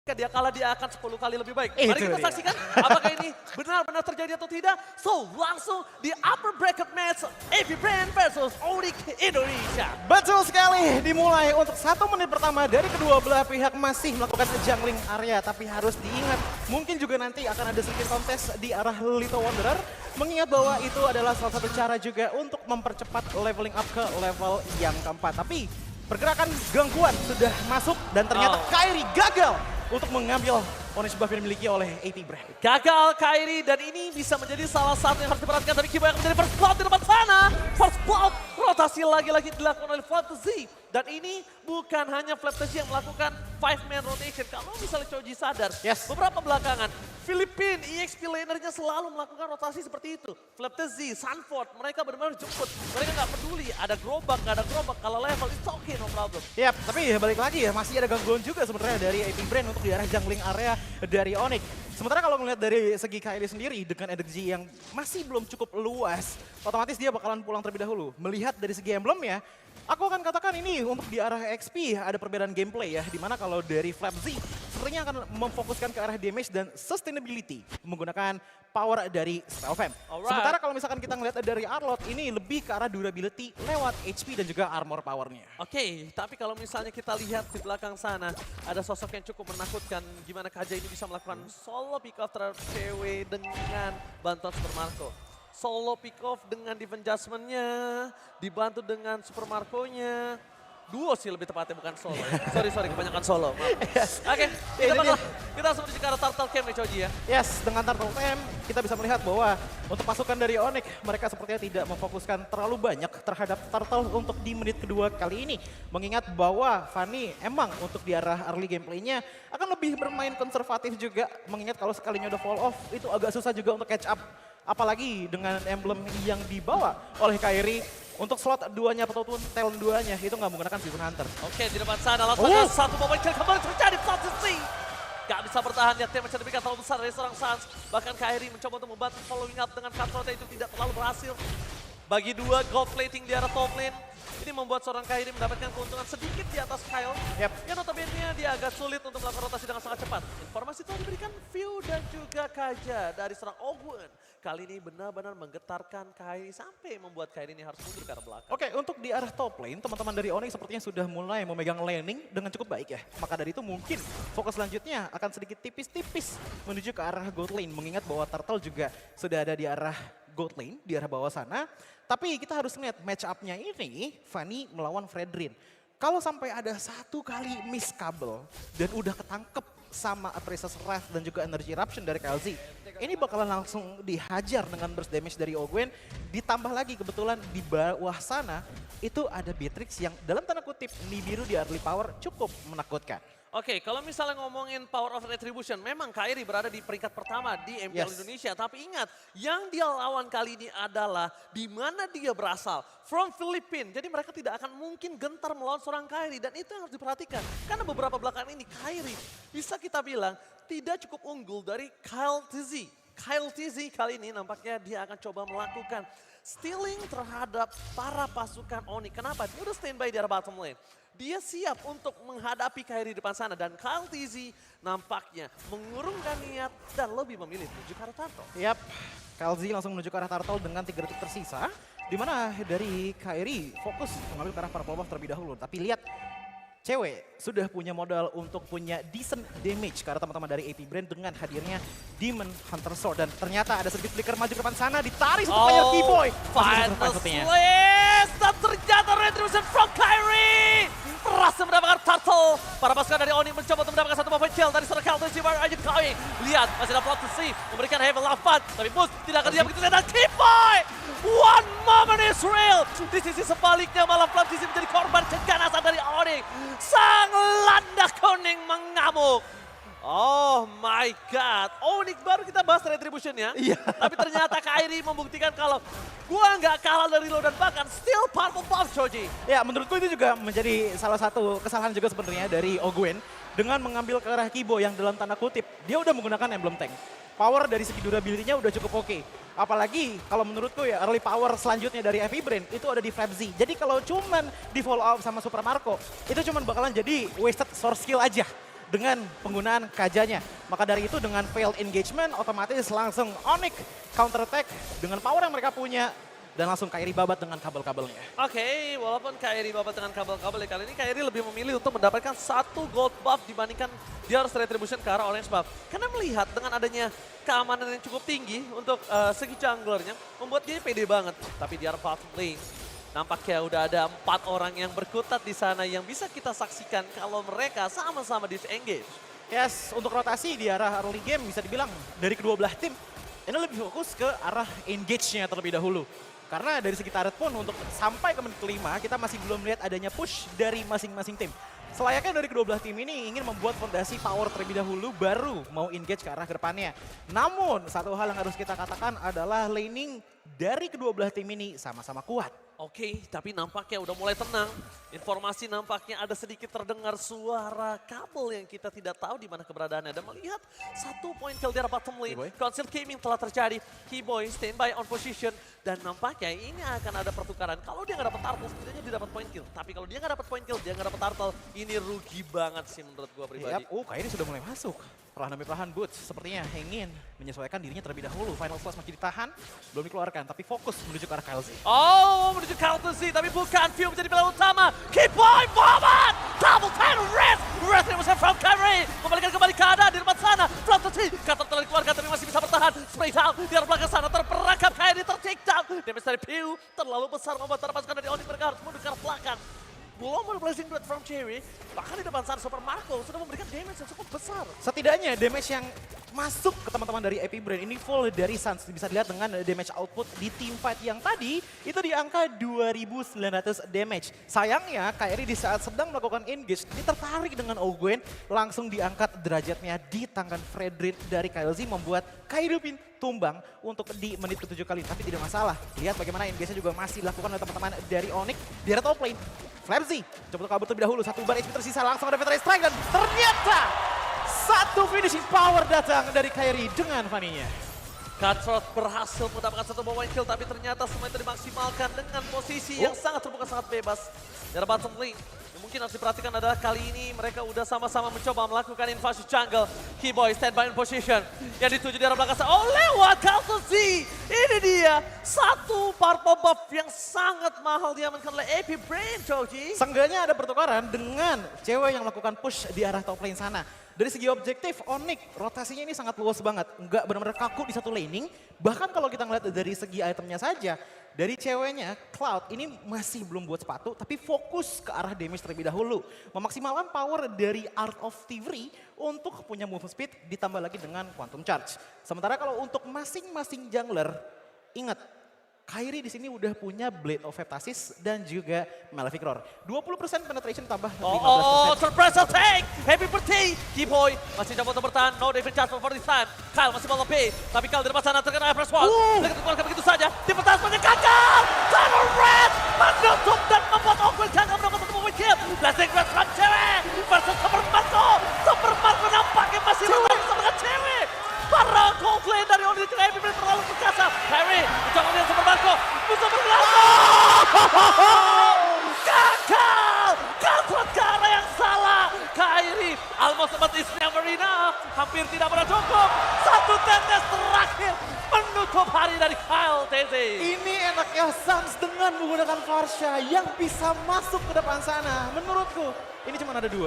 Dia kalah dia akan 10 kali lebih baik. Itu Mari kita dia. saksikan apakah ini benar-benar terjadi atau tidak. So langsung di upper bracket match AP Brand versus Onyx Indonesia. Betul sekali, dimulai untuk 1 menit pertama dari kedua belah pihak masih melakukan jungling area. Tapi harus diingat, mungkin juga nanti akan ada sedikit kontes di arah Little Wanderer. Mengingat bahwa itu adalah salah satu cara juga untuk mempercepat leveling up ke level yang keempat. Tapi pergerakan gangguan sudah masuk dan ternyata Kairi gagal untuk mengambil Onyx buff yang dimiliki oleh AP Brand. Gagal Kairi dan ini bisa menjadi salah satu yang harus diperhatikan. Tapi Kibo yang menjadi first blood di depan sana. First blood rotasi lagi-lagi dilakukan oleh Flaptazy. Dan ini bukan hanya Flaptazy yang melakukan 5-man rotation. Kalau misalnya Choji sadar, beberapa belakangan Filipin EXP lanernya selalu melakukan rotasi seperti itu. Flaptazy, Sunford, mereka benar-benar jemput. Mereka nggak peduli ada gerobak, nggak ada gerobak. Kalau level it's okay, no problem. Yap, tapi balik lagi ya, masih ada gangguan juga sebenarnya dari AP Brand untuk di arah jungling area dari Onyx. Sementara kalau ngeliat dari segi Kairi sendiri dengan energi yang masih belum cukup luas, otomatis dia bakalan pulang terlebih dahulu. Melihat dari segi emblemnya, aku akan katakan ini untuk di arah XP ada perbedaan gameplay ya, dimana kalau dari Flapzy sepertinya akan memfokuskan ke arah damage dan sustainability menggunakan power dari Spellfam. Sementara kalau misalkan kita ngeliat dari Arlott ini lebih ke arah durability lewat HP dan juga armor powernya. Oke, tapi kalau misalnya kita lihat di belakang sana ada sosok yang cukup menakutkan gimana KJ ini bisa melakukan solo pick off terhadap cewek dengan bantuan Super Marco. Solo pick off dengan defense adjustment-nya, dibantu dengan Super Marco-nya. Duo sih lebih tepatnya, bukan solo ya. Sorry, kebanyakan solo. Oke, kita langsung menuju ke arah Turtle Camp nih Choji ya. Yes, dengan Turtle Camp kita bisa melihat bahwa untuk pasukan dari Onyx, mereka sepertinya tidak memfokuskan terlalu banyak terhadap Turtle untuk di menit kedua kali ini. Mengingat bahwa Fanny emang untuk di arah early gameplaynya akan lebih bermain konservatif juga. Mengingat kalau sekalinya udah fall off, itu agak susah juga untuk catch up. Apalagi dengan emblem yang dibawa oleh Kairi. Untuk slot 2-nya ataupun talent 2-nya itu nggak menggunakan Season Hunter. Oke, di depan sana langsung ada satu momen kill kembali terjadi Flaptazy. Gak bisa bertahan, lihat damage yang diberikan terlalu besar dari seorang Sans. Bahkan Kairi mencoba untuk membantu following up dengan cutthroat itu tidak terlalu berhasil. Bagi dua gold plating di arah top lane. Ini membuat seorang Kairi mendapatkan keuntungan sedikit di atas Kyle. Ya notabene dia agak sulit untuk melakukan rotasi dengan sangat cepat. Informasi itu diberikan View dan juga Kaja dari seorang Ogwen. Kali ini benar-benar menggetarkan Kairi sampai membuat Kairi ini harus mundur ke arah belakang. Oke, untuk di arah top lane, teman-teman dari Onyx sepertinya sudah mulai memegang laning dengan cukup baik ya. Maka dari itu mungkin fokus selanjutnya akan sedikit tipis-tipis menuju ke arah gold lane. Mengingat bahwa Turtle juga sudah ada di arah gold lane, di arah bawah sana. Tapi kita harus lihat match up-nya ini, Fanny melawan Fredrin. Kalau sampai ada 1 kali miss kabel dan udah ketangkep sama Apprecious Wrath dan juga Energy Eruption dari KLZ, ini bakalan langsung dihajar dengan burst damage dari Ogwen. Ditambah lagi kebetulan di bawah sana itu ada Beatrix yang dalam tanda kutip Nibiru di early power cukup menakutkan. Oke, kalau misalnya ngomongin Power of Retribution, memang Kairi berada di peringkat pertama di MPL Indonesia. Tapi ingat, yang dia lawan kali ini adalah di mana dia berasal. From Filipina. Jadi mereka tidak akan mungkin gentar melawan seorang Kairi. Dan itu yang harus diperhatikan. Karena beberapa belakangan ini Kairi bisa kita bilang tidak cukup unggul dari Kyle TZ. Kyle TZ kali ini nampaknya dia akan coba melakukan stealing terhadap para pasukan Onyx. Kenapa? Dia udah standby di arah bottom lane. Dia siap untuk menghadapi Kairi di depan sana. Dan Kyle TZ nampaknya mengurungkan niat dan lebih memilih menuju ke arah Turtle. Yap, Kyle Z langsung menuju ke arah Turtle dengan 3 detik tersisa. Dimana dari Kairi fokus mengambil ke arah para buff terlebih dahulu. Tapi lihat, cewek sudah punya modal untuk punya decent damage karena teman-teman dari AP Brand dengan hadirnya Demon Hunter Sword. Dan ternyata ada sedikit flicker maju ke depan sana, ditarik satu player Keyboy. Final Slash dan ternyata Retribution from Kairi. Berhasil mendapatkan Turtle. Para pasukan dari Onyx mencoba untuk mendapatkan satu buff kill dari seorang Keltis di Aja Koi. Lihat, masih ada Flaptazy memberikan heavy lavan. Tapi Boost tidak akan diam begitu saja. Dan Keyboy! One moment is real. Di sisi sebaliknya malah Flaptazy menjadi korban keganasan dari Onyx. Sang landak kuning mengamuk. Oh my god, Onyx baru kita bahas Retribution ya. Tapi ternyata Kairi membuktikan kalau gua nggak kalah dari lo dan bahkan still powerful buff Choji. Ya menurutku itu juga menjadi salah satu kesalahan juga sebenarnya dari Ogwen. Dengan mengambil ke arah Kibo yang dalam tanda kutip, dia udah menggunakan emblem tank. Power dari segi durability-nya udah cukup oke. Apalagi kalau menurutku ya early power selanjutnya dari AP Brand itu ada di Flapzy. Jadi kalau cuman di follow up sama Super Marco, itu cuman bakalan jadi wasted source skill aja. dengan penggunaan kajanya. Maka dari itu dengan failed engagement otomatis langsung Onyx counter attack dengan power yang mereka punya. Dan langsung Kairi babat dengan kabel-kabelnya. Oke, walaupun Kairi babat dengan kabel-kabel kali ini Kairi lebih memilih untuk mendapatkan 1 gold buff dibandingkan dia harus retribution ke arah orange buff. Karena melihat dengan adanya keamanan yang cukup tinggi untuk segi junglernya, membuat dia pede banget. Tapi di arah bottom lane, nampaknya udah ada 4 orang yang berkutat di sana yang bisa kita saksikan kalau mereka sama-sama disengage. Yes, untuk rotasi di arah early game bisa dibilang dari kedua belah tim, ini lebih fokus ke arah engage-nya terlebih dahulu. Karena dari segi turret pun untuk sampai ke menit kelima kita masih belum melihat adanya push dari masing-masing tim. Selayaknya dari kedua belah tim ini ingin membuat fondasi power terlebih dahulu baru mau engage ke arah ke depannya. Namun satu hal yang harus kita katakan adalah laning dari kedua belah tim ini sama-sama kuat. Oke, tapi nampaknya udah mulai tenang. Informasi nampaknya ada sedikit terdengar suara kabel yang kita tidak tahu di mana keberadaannya. Dan melihat 1 point kill di arah bottom lane. Concealed Gaming telah terjadi. Keyboy standby on position. Dan nampaknya ini akan ada pertukaran. Kalau dia nggak dapat turtle, setidaknya dia dapat point kill. Tapi kalau dia nggak dapat point kill, dia nggak dapat turtle. Ini rugi banget sih menurut gua pribadi. Kayaknya sudah mulai masuk. Perlahan demi perlahan Boots sepertinya ingin menyesuaikan dirinya terlebih dahulu. Final Slash masih ditahan, belum dikeluarkan. Tapi fokus menuju ke arah Kyle Z. Oh, menuju Carlton Z, tapi bukan View menjadi pilihan utama. Keyboy Bobat! Double time rest! Rest yang besar from Kyrie. Membalikan kembali keadaan di depan sana. Front to Kata telah dikeluarkan tapi masih bisa bertahan. Spray down di arah belakang sana. Terperangkap Kyrie, ter-take down. Damage dari View terlalu besar membuat terpasukan dari Onyx mereka harus mundur ke arah belakang. Belum ada blazing duet from Cherry, bahkan di depan sana Super Marco sudah memberikan damage yang cukup besar. Setidaknya damage yang masuk ke teman-teman dari AP Brain ini full dari Suns. Bisa dilihat dengan damage output di team fight yang tadi itu di angka 2900 damage. Sayangnya Kairi di saat sedang melakukan engage ini tertarik dengan Ogwen, langsung diangkat derajatnya di tangan Fredrin dari Kyle Z membuat Kairi Pin tumbang untuk di menit ke-7 kali. Tapi tidak masalah. Lihat bagaimana engage-nya juga masih dilakukan oleh teman-teman dari Onyx di area top lane. Flapsy coba kabur terlebih dahulu, 1 bar HP tersisa langsung ada Veteran Strike dan ternyata 1 finishing power datang dari Kairi dengan Fanny-nya. Cutthroat berhasil mendapatkan 1 point kill tapi ternyata semua itu dimaksimalkan dengan posisi yang sangat terbuka, sangat bebas. Dari bottom lane, yang mungkin harus diperhatikan adalah kali ini mereka udah sama-sama mencoba melakukan invasi jungle. Keyboy standby in position, yang dituju di arah belakang sana. Oh lewat Carlton Z, ini dia 1 purple buff yang sangat mahal diamankan oleh AP Brain, Choji. Seenggaknya ada pertukaran dengan cewek yang melakukan push di arah top lane sana. Dari segi objektif, Onyx rotasinya ini sangat luas banget. Nggak benar-benar kaku di satu laning. Bahkan kalau kita ngeliat dari segi itemnya saja, dari ceweknya, Cloud ini masih belum buat sepatu, tapi fokus ke arah damage terlebih dahulu. Memaksimalkan power dari Art of Thievery untuk punya move speed ditambah lagi dengan Quantum Charge. Sementara kalau untuk masing-masing jungler, ingat, Kairi di sini udah punya Blade of Heptasis dan juga Malefic Roar. 20% penetration tambah 15%. Surprise attack! Happy birthday! Keyboy masih coba untuk bertahan, no defense charge for this time. Kyle masih mau lebih, tapi Kyle di depan sana terkena Everest Wall. Mereka dikeluarkan begitu saja, di pertahanan semuanya gagal! Tunnel Red menutup dan membuat Ogwen gagal mendapatkan 1 point kill. Blessing Red from cewek versus Super Marco. Super Marco nampaknya masih bertahan bersama dengan cewek. Para gold lane dari Onyx ke AP Brain terlalu perkasa. Kyrie mencoba melihat Super Marco. Super Marco! Gagal! Cutthroat ke arah yang salah. Kyrie almost sempat is never enough. Hampir tidak pernah cukup. 1 tetes terakhir menutup hari dari Kyle TZ. Ini enaknya Suns dengan menggunakan Farsha yang bisa masuk ke depan sana. Menurutku ini cuma ada 2.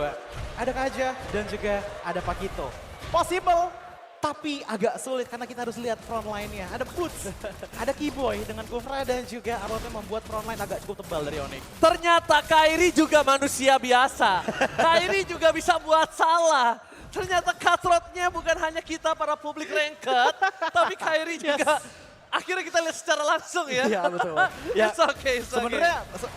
Ada Kaja dan juga ada Pakito. Possible, tapi agak sulit karena kita harus lihat front line-nya. Ada Boots, ada Keyboy dengan Kufra dan juga Arotnya membuat front line agak cukup tebal dari Onyx. Ternyata Kairi juga manusia biasa. Kairi juga bisa buat salah. Ternyata cutthroat-nya bukan hanya kita para publik ranked, tapi Kairi juga akhirnya kita lihat secara langsung ya. Iya betul. Ya, It's okay.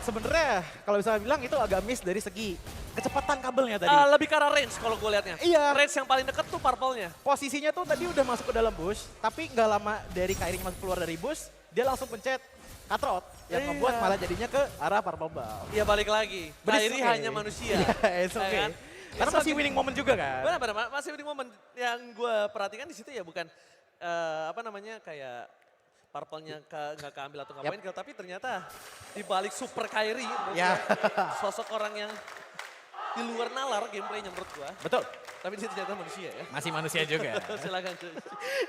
Sebenarnya kalau bisa bilang itu agak miss dari segi kecepatan kabelnya tadi. Lebih ke arah range kalau gue liatnya. Iya. Range yang paling deket tuh purple-nya. Posisinya tuh tadi udah masuk ke dalam bush, tapi nggak lama dari Kairi masuk keluar dari bush, dia langsung pencet cutthroat yang membuat malah jadinya ke arah purple ball. Iya balik lagi. But Kairi okay. hanya manusia. It's okay. Ya kan? Karena masih winning moment juga kan. Benar-benar masih winning moment. Yang gue perhatikan di situ ya bukan apa namanya kayak purple-nya nggak keambil atau ngapain, tapi ternyata di balik super Kairi, Ya. sosok orang yang di luar nalar gameplaynya menurut gua. Betul. Tapi dia ternyata manusia ya. Masih manusia juga. Silakan cuy.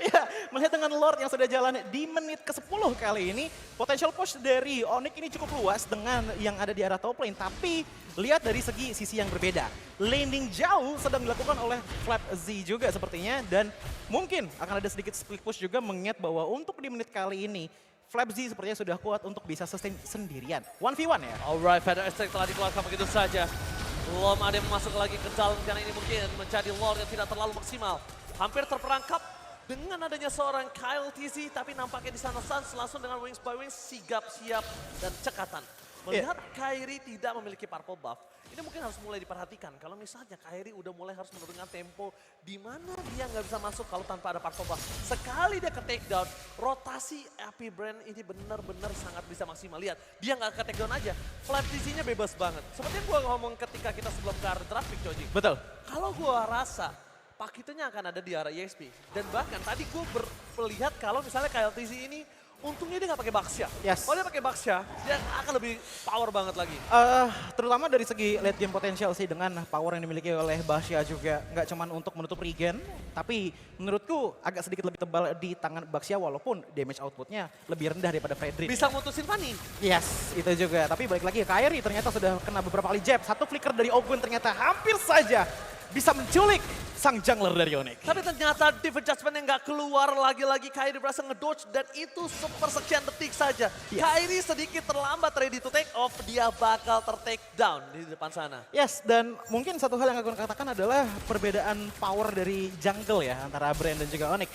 Ya, melihat dengan Lord yang sudah jalan di menit ke-10 kali ini, potential push dari Onyx ini cukup luas dengan yang ada di arah top lane. Tapi lihat dari sisi yang berbeda. Landing jauh sedang dilakukan oleh Flap Z juga sepertinya. Dan mungkin akan ada sedikit split push juga mengingat bahwa untuk di menit kali ini, Flap Z sepertinya sudah kuat untuk bisa sustain sendirian. 1v1 ya. Alright, Feather Attack telah dikeluarkan begitu saja. Belum ada yang masuk lagi ke dalam karena ini mungkin menjadi Lord yang tidak terlalu maksimal. Hampir terperangkap dengan adanya seorang Kyle TZ, tapi nampaknya di sana Suns langsung dengan Wings by Wings sigap, siap, dan cekatan. Melihat Kairi tidak memiliki purple buff, ini mungkin harus mulai diperhatikan. Kalau misalnya Kairi udah mulai harus menurunkan tempo, di mana dia nggak bisa masuk kalau tanpa ada purple buff. Sekali dia ke takedown, rotasi Happy Brand ini benar-benar sangat bisa maksimal. Lihat, dia nggak ke takedown aja, Flap TZ-nya bebas banget. Seperti yang gue ngomong ketika kita sebelum ke arah draft pick, Joji. Betul. Kalau gue rasa paketnya akan ada di arah EXP. Dan bahkan tadi gue melihat kalau misalnya Kyle TZ ini, untungnya dia nggak pakai Baxia. Yes. Kalau dia pakai Baxia, dia akan lebih power banget lagi. Terutama dari segi late game potensial sih dengan power yang dimiliki oleh Baxia juga. Nggak cuma untuk menutup regen, tapi menurutku agak sedikit lebih tebal di tangan Baxia walaupun damage outputnya lebih rendah daripada Fredrin. Bisa mutusin Fanny. Yes, itu juga. Tapi balik lagi, Kairi ternyata sudah kena beberapa kali jab. Satu flicker dari Ogun ternyata hampir saja bisa menculik sang jungler dari Onyx. Tapi ternyata Div Adjustment yang nggak keluar lagi-lagi. Kairi berhasil ngedodge dan itu sepersekian detik saja. Yes. Kairi sedikit terlambat ready to take off. Dia bakal ter-take down di depan sana. Yes, dan mungkin satu hal yang aku katakan adalah perbedaan power dari jungle ya antara Brand dan juga Onyx.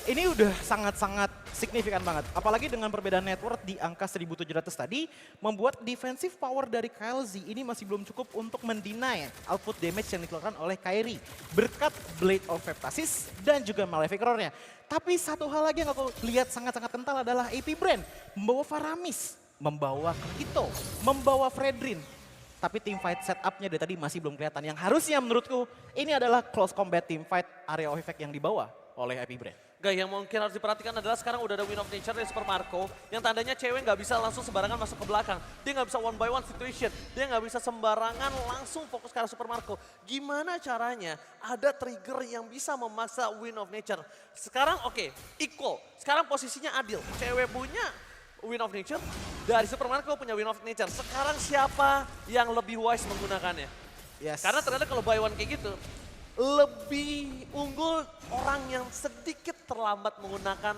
Ini udah sangat-sangat signifikan banget. Apalagi dengan perbedaan net worth di angka 1.700 tadi, membuat defensive power dari Kyle Z ini masih belum cukup untuk mendeny output damage yang dikeluarkan oleh Kairi. Berkat Blade of Heptasis dan juga Malefic Roar-nya. Tapi satu hal lagi yang aku lihat sangat-sangat kental adalah AP Brand. Membawa Faramis, membawa Kito, membawa Fredrin. Tapi team fight setupnya dari tadi masih belum kelihatan. Yang harusnya menurutku ini adalah close combat team fight area of effect yang dibawa oleh AP Brand. Guys, yang mungkin harus diperhatikan adalah sekarang udah ada Win of Nature dari Super Marco yang tandanya cewek nggak bisa langsung sembarangan masuk ke belakang. Dia nggak bisa one by one situation. Dia nggak bisa sembarangan langsung fokus ke arah Super Marco. Gimana caranya ada trigger yang bisa memaksa Win of Nature? Sekarang oke, equal. Sekarang posisinya adil. Cewek punya Win of Nature, dari Super Marco punya Win of Nature. Sekarang siapa yang lebih wise menggunakannya? Yes. Karena ternyata kalau buy one kayak gitu, lebih unggul orang yang sedikit terlambat menggunakan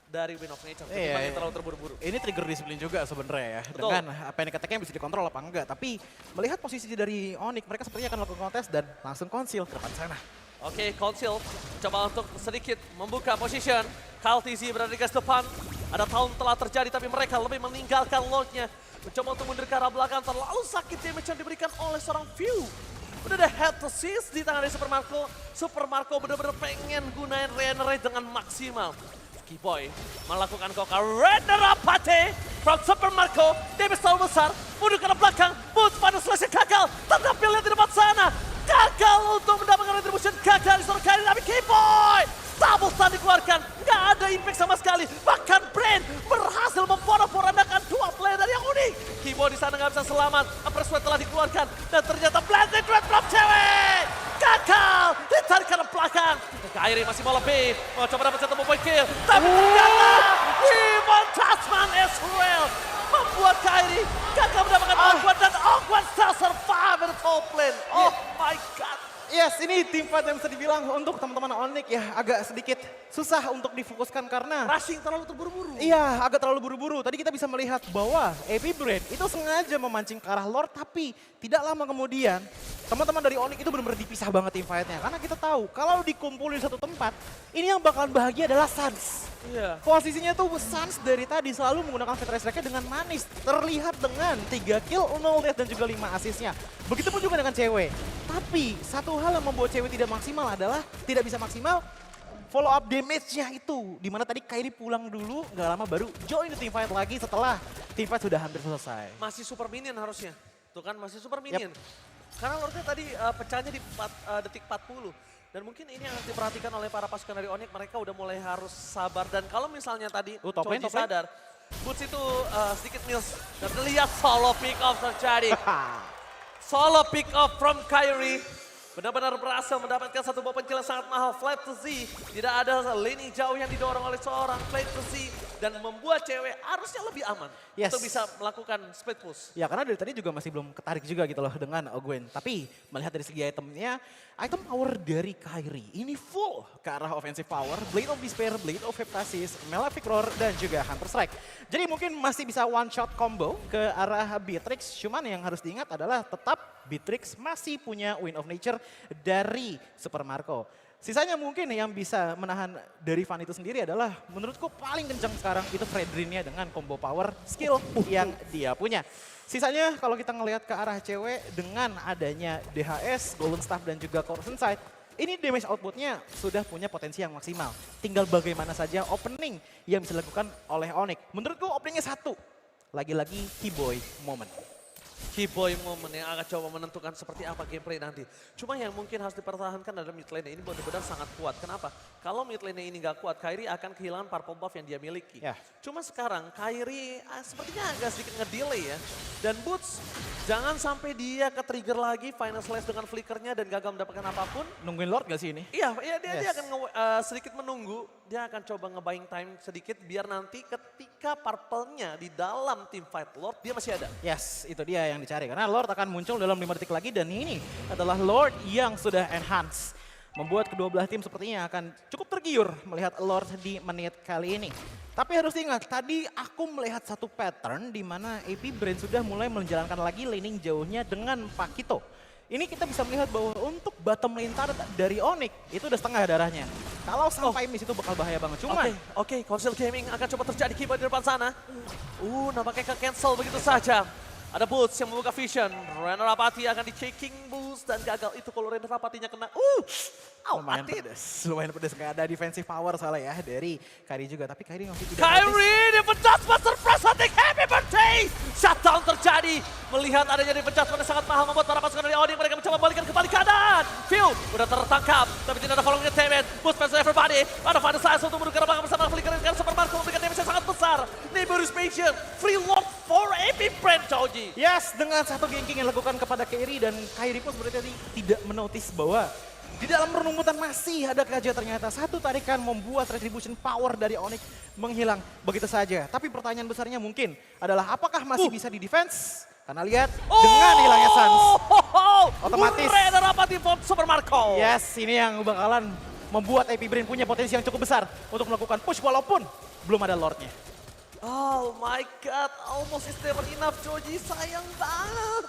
dari Win of Nature. Ketimbang yang terlalu terburu-buru. Ini trigger disiplin juga sebenarnya ya. Betul. Dengan apa yang dikatakan bisa dikontrol apa enggak. Tapi melihat posisi dari Onyx, mereka sepertinya akan melakukan kontes dan langsung conceal ke depan sana. Oke, Conceal coba untuk sedikit membuka position. Kyle TZ berada di garis depan. Ada tahun telah terjadi tapi mereka lebih meninggalkan Lordnya. Mencoba untuk mundur ke arah belakang. Terlalu sakit damage yang diberikan oleh seorang View. Udah ada head to seize di tangan dari Super Marco. Super Marco benar-benar pengen gunain regenerate dengan maksimal. Kiboy melakukan Koka Regenerapate from Super Marco. Damage terlalu besar, mundur ke arah belakang. Boots pada selesai gagal, tetapi lihat di depan sana. Gagal untuk mendapatkan retribution, gagal di seorang kali. Tapi Kiboy double stun dikeluarkan, nggak ada impact sama sekali. Bahkan Brand berhasil memporak-porandakan dua player dari yang unik. Kiboy di sana nggak bisa selamat, Empress Sweat telah dikeluarkan. Dan ternyata Blended Red Drop cewek gagal, ditarik ke arah belakang. Kairi masih mau lebih, mau coba dapat satu point kill. Tapi ternyata Demon Tasman as well membuat Kairi gagal mendapatkan Ogwan dan Ogwan still survive in the top lane. Oh my god. Yes, ini team fight yang bisa dibilang untuk teman-teman Onyx ya agak sedikit susah untuk difokuskan karena Rushing terlalu terburu-buru. iya, agak terlalu buru-buru. Tadi kita bisa melihat bahwa AP Brand itu sengaja memancing ke arah Lord, tapi tidak lama kemudian teman-teman dari Onyx itu benar-benar dipisah banget tim fight-nya. Karena kita tahu kalau dikumpulin di satu tempat, ini yang bakalan bahagia adalah Suns. Iya. Posisinya tuh Suns dari tadi selalu menggunakan Fit Race-nya dengan manis. Terlihat dengan 3 kill, 0 death dan juga 5 assist-nya. Begitupun juga dengan cewek. Tapi satu hal yang membuat cewek tidak maksimal adalah tidak bisa maksimal follow up damage-nya itu. Dimana tadi Kairi pulang dulu, nggak lama baru join the team fight lagi setelah team fight sudah hampir selesai. Masih super minion harusnya. Tuh kan masih super minion. Karena Lordnya tadi pecahnya di detik 40. Dan mungkin ini yang harus diperhatikan oleh para pasukan dari Onyx. Mereka udah mulai harus sabar. Dan kalau misalnya tadi top lane, Choji top lane. sadar, Boots itu sedikit mills. Dan terlihat solo pick off terjadi. Solo pick off from Kyrie. Benar-benar berhasil mendapatkan satu buah pencil yang sangat mahal. Flat to Z. Tidak ada laning jauh yang didorong oleh seorang Flat to Z. Dan membuat cewek harusnya lebih aman. Yes. Untuk bisa melakukan split push. Ya karena dari tadi juga masih belum ketarik juga gitu loh dengan Gwen. Tapi melihat dari segi itemnya, item power dari Kyrie ini full ke arah offensive power. Blade of Despair, Blade of Heptasis, Malefic Roar, dan juga Hunter Strike. Jadi mungkin masih bisa one shot combo ke arah Beatrix. Cuman yang harus diingat adalah tetap Beatrix masih punya Wind of Nature dari Super Marco. Sisanya mungkin yang bisa menahan dari Van itu sendiri adalah menurutku paling kencang sekarang itu Fredrin-nya dengan combo power skill yang dia punya. Sisanya kalau kita ngelihat ke arah cewek dengan adanya DHS, Golden Staff dan juga Corruption Sight, ini damage outputnya sudah punya potensi yang maksimal. Tinggal bagaimana saja opening yang bisa dilakukan oleh Onyx. Menurutku openingnya satu, lagi-lagi Keyboy moment. Keyboy moment yang akan coba menentukan seperti apa gameplay nanti. Cuma yang mungkin harus dipertahankan adalah mid lane ini benar-benar sangat kuat. Kenapa? Kalau mid lane ini nggak kuat, Kyrie akan kehilangan purple buff yang dia miliki. Ya. Cuma sekarang Kyrie sepertinya agak sedikit ngedelay ya. Dan Boots, jangan sampai dia ke-trigger lagi final slash dengan flickernya dan gagal mendapatkan apapun. Nungguin Lord gak sih ini? Iya, dia akan sedikit menunggu. Dia akan coba nge-buying time sedikit biar nanti ketika purple-nya di dalam team fight Lord, dia masih ada. Yes, itu dia yang dicari. Karena Lord akan muncul dalam 5 detik lagi dan ini adalah Lord yang sudah enhance. Membuat kedua belah tim sepertinya akan cukup tergiur melihat Lord di menit kali ini. Tapi harus diingat, tadi aku melihat satu pattern di mana AP Brand sudah mulai menjalankan lagi laning jauhnya dengan Pakito. Ini kita bisa melihat bahwa untuk bottom lane turret dari Onyx itu udah setengah darahnya. Kalau sampai miss itu bakal bahaya banget. Cuman, Oke, Console Gaming akan coba terjadi keyboard di depan sana. Nampaknya ke-cancel begitu saja. Ada Boots yang membuka vision. Renner Apathy akan di-checking boost dan gagal itu kalau Renner Apathy-nya kena. lumayan pedes. Lumayan pedes, nggak ada defensive power soalnya ya dari Kyrie juga. Tapi Kyrie masih tidak Kyrie dipecat surprise hunting, happy birthday! Shutdown terjadi. Melihat adanya dipecat yang sangat mahal membuat para pasukan dari Onyx mereka mencoba balikan kembali keadaan. Phil udah tertangkap tapi tidak ada following attainment. Boost fans everybody. Ada final size untuk menuju ke belakang bersama Flicker dan Super Marco memberikan damage yang sangat besar. Neighbor patient, free lock for AP Brand Choji. Yes, dengan satu ganking yang dilakukan kepada Kyrie dan Kyrie pun sebenarnya tadi tidak menotis bahwa di dalam perlumputan masih ada Kaja ternyata. Satu tarikan membuat retribution power dari Onyx menghilang begitu saja. Tapi pertanyaan besarnya mungkin adalah apakah masih bisa di defense? Karena lihat dengan hilangnya Sans. Otomatis. Renner Apathy from Super Marco. Yes, ini yang bakalan membuat AP Brain punya potensi yang cukup besar untuk melakukan push walaupun belum ada Lordnya. Oh my god, almost is never enough Choji, sayang banget.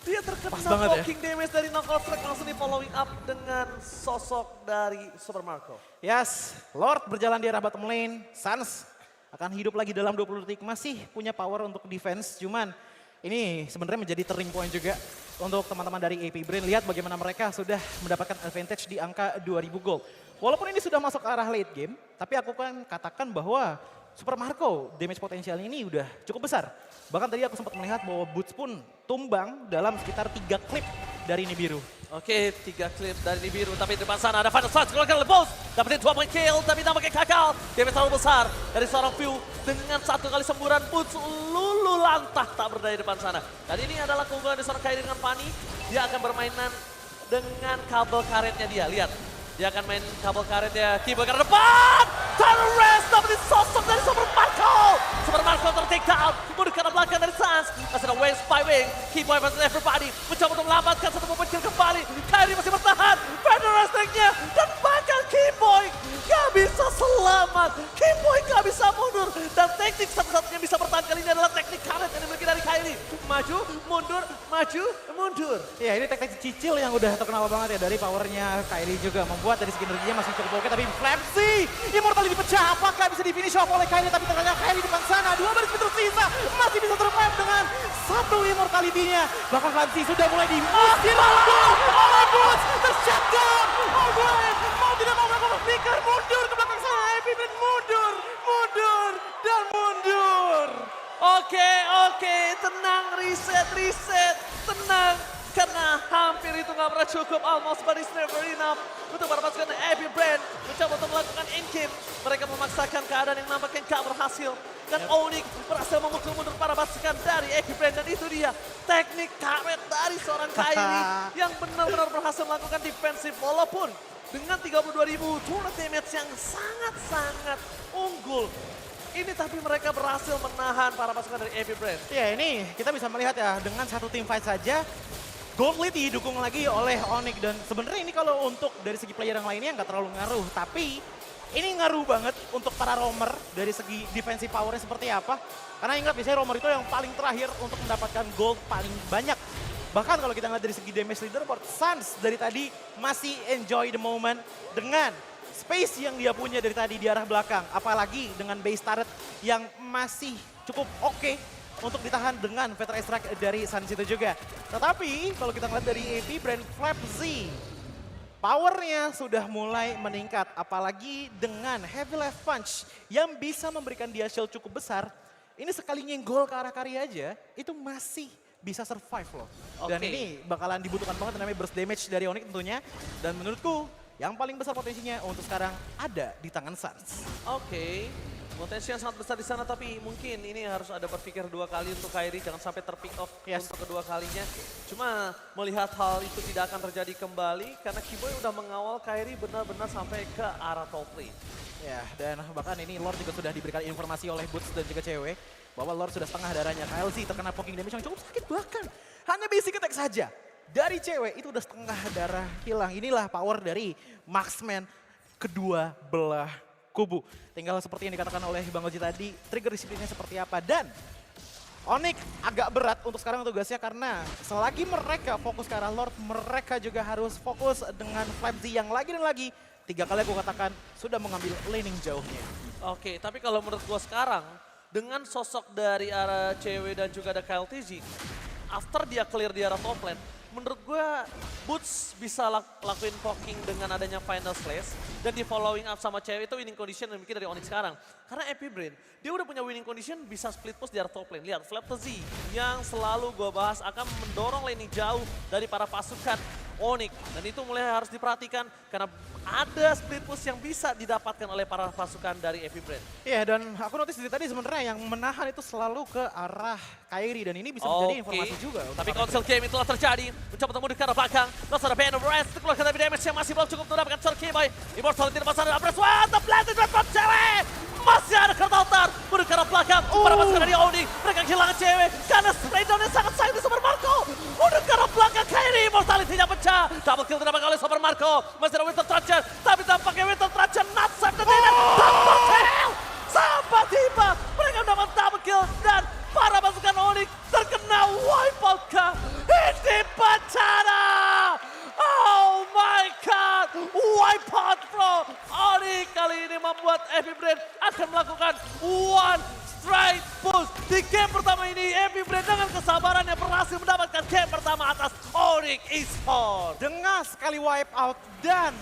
Dia terkena blocking damage dari knockout strike langsung di following up dengan sosok dari Super Marco. Yes, Lord berjalan di arah bottom lane, Sans akan hidup lagi dalam 20 detik, masih punya power untuk defense, cuman ini sebenarnya menjadi turning point juga untuk teman-teman dari AP Brain. Lihat bagaimana mereka sudah mendapatkan advantage di angka 2000 gold. Walaupun ini sudah masuk ke arah late game, tapi aku kan katakan bahwa Super Marco damage potensial ini udah cukup besar. Bahkan tadi aku sempat melihat bahwa Boots pun tumbang dalam sekitar 3 klip dari Nibiru. Oke, 3 klip dari Nibiru, tapi di depan sana ada Final Strike keluarkan oleh Boots. Dapetin 2 point kill, tapi nampaknya gagal. Damage terlalu besar dari seorang View dengan 1 kali semburan Boots lulu lantah tak berdaya di depan sana. Dan ini adalah keunggulan dari seorang Kyrie dengan Fanny. Dia akan bermainan dengan kabel karetnya dia, lihat. Dia akan main kabel karetnya, keyboard ke depan! Tunnel rest, dapetin sosok dari Super Marco! Super Marco ter-take down, mundur ke arah belakang dari Sans. Masih ada wing by wing, keyboard versus everybody. Mencoba untuk melambatkan satu momen kill kembali. Kyrie masih bertahan, Federer wrestlingnya, dan bahkan Keyboy gak bisa selamat. Keyboy gak bisa mundur. Dan teknik satu-satunya bisa bertahan kali ini adalah teknik karet yang dimiliki dari Kyrie. Maju, mundur, maju, mundur. Ya ini teknik cicil yang udah terkenal banget ya dari powernya Kyrie juga. Membuat dari sinerginya masih cukup oke, tapi Flamsy Immortal dipecah, apakah bisa di finish off oleh Kyrie, tapi ternyata Kyrie di depan sana, 2 baris pintu sisa, masih bisa survive dengan 1 immortality-nya. Bahkan Flamsy sudah mulai dimusir oleh Boots, ter-shutdown, mau tidak mau melakukan flicker, mundur ke belakang sana, AP Brain mundur, dan mundur. Oke, tenang, reset, tenang. Karena hampir itu gak pernah cukup, almost but it's never enough. Untuk para pasukan AP Brand mencoba untuk melakukan in-game. Mereka memaksakan keadaan yang nampaknya gak berhasil. Dan Onyx berhasil memukul mundur para pasukan dari AP Brand. Dan itu dia teknik karet dari seorang Kairi yang benar-benar berhasil melakukan defensif walaupun dengan 32.000 turret damage yang sangat-sangat unggul. Ini tapi mereka berhasil menahan para pasukan dari Epic Brand. Ya ini kita bisa melihat ya dengan satu tim fight saja Gold Lead didukung lagi oleh Onyx dan sebenarnya ini kalau untuk dari segi player yang lainnya nggak terlalu ngaruh. Tapi ini ngaruh banget untuk para roamer dari segi defensive powernya seperti apa. Karena ingat biasanya roamer itu yang paling terakhir untuk mendapatkan gold paling banyak. Bahkan kalau kita ngeliat dari segi damage leaderboard, Suns dari tadi masih enjoy the moment dengan space yang dia punya dari tadi di arah belakang. Apalagi dengan base turret yang masih cukup oke untuk ditahan dengan Veteran Extract dari Suns itu juga. Tetapi kalau kita ngeliat dari AP Brand Flap Z, powernya sudah mulai meningkat. Apalagi dengan Heavy Life Punch yang bisa memberikan dia shield cukup besar. Ini sekali nyenggol ke arah Kari aja, itu masih bisa survive loh. Dan ini bakalan dibutuhkan banget namanya burst damage dari Onyx tentunya. Dan menurutku yang paling besar potensinya untuk sekarang ada di tangan Suns. Potensi yang sangat besar di sana tapi mungkin ini harus ada berpikir dua kali untuk Kairi. Jangan sampai terpick off untuk kedua kalinya. Cuma melihat hal itu tidak akan terjadi kembali karena Kiboy udah mengawal Kairi benar-benar sampai ke arah top lane. Ya, dan bahkan ini Lord juga sudah diberikan informasi oleh Boots dan juga cewek bahwa Lord sudah setengah darahnya. KLZ terkena poking damage yang cukup sakit bahkan hanya basic attack saja. Dari cewek itu udah setengah darah hilang. Inilah power dari marksman kedua belah kubu. Tinggal seperti yang dikatakan oleh Bang Oji tadi, trigger disiplinnya seperti apa. Dan Onyx agak berat untuk sekarang tugasnya karena selagi mereka fokus ke arah Lord, mereka juga harus fokus dengan Flap Z yang lagi dan lagi 3 kali aku katakan sudah mengambil laning jauhnya. Tapi kalau menurut gua sekarang dengan sosok dari arah cewek dan juga ada KLTZ, after dia clear di arah top lane, menurut gue Boots bisa lakuin poking dengan adanya final slash dan di following up sama cewek itu winning condition yang bikin dari Onyx sekarang. Karena Epic Brain, dia udah punya winning condition bisa split push di arah top lane. Lihat Flap Z yang selalu gue bahas akan mendorong laning jauh dari para pasukan Onyx. Dan itu mulai harus diperhatikan karena ada split push yang bisa didapatkan oleh para pasukan dari Epic Brain. Iya, dan aku notice dari tadi sebenarnya yang menahan itu selalu ke arah Kairi dan ini bisa menjadi informasi juga. Tapi console game itulah terjadi. Mencoba untuk mundur ke arah belakang. Lalu ada Band of Rest. Keluarkan dari damage yang masih belum cukup untuk dapatkan Circle Boy. Immortal tidak pasang ada Abres. Wah, the blended weapon cewek. Masih ada Kurt Altar. Mundur ke arah belakang. Para pasukan dari Onyx. Mereka kehilangan cewek. Karena spray down-nya sangat sayang di Super Marco. Mundur ke arah belakang. Kairi Immortality-nya pecah. Double kill didapatkan oleh Super Marco. Masih ada Winter Tractor. Tapi tampaknya Winter Tractor not safe the dinner. Double kill. Sampai tiba. Mereka mendapat double kill. Dan para pasukan Onyx terkena wipeout ke Hindi Pacana. Oh my god, wipeout bro. Onyx kali ini membuat Epic Brain akan melakukan one straight push. Di game pertama ini Epic Brain dengan kesabarannya berhasil mendapatkan game pertama atas Onyx Esports. Dengan sekali wipeout dan